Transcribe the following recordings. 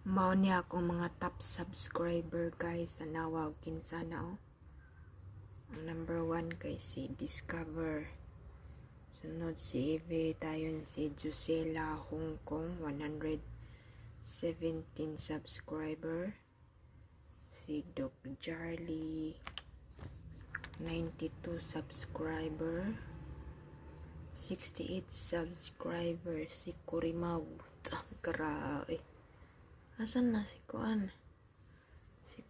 Mao niya akong mga top subscriber guys sa nawag kinsa na Ang number 1 kay si Discover. Sunod si Eve, tayon si Jusela Hong Kong 117 subscriber. Si Doc Charlie 92 subscriber. 68 subscriber si Kurimaw. Grabe. Asan na si Kuan?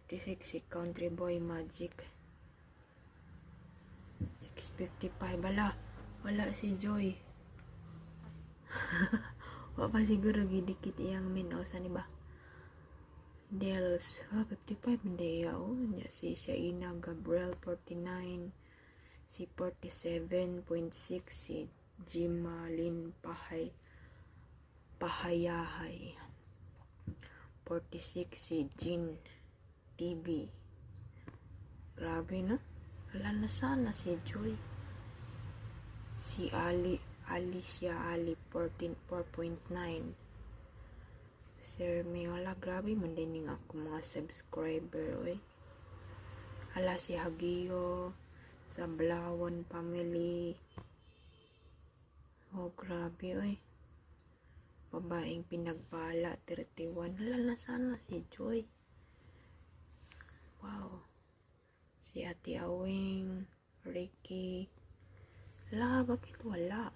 66 si Country Boy Magic. 655 wala si Joy. Wala pa siguro gidikit iyang min-osa ni ba? Dels 55 hindi niya si Shaina Gabriel 49, si 47.6 si Jimalin Pahayahay, 46 si Jin TV. Grabe no? Wala na sana si Joy. Si Alicia Ali 4.9. Sir Miola, grabe man din ako mga subscriber oy. Hala si Hagio sa Blawan family. Oh grabe oy. Babaeng pinagpala 31. Wala na sana si Joy. Wow. Si Ate Awing, Ricky. Bakit wala?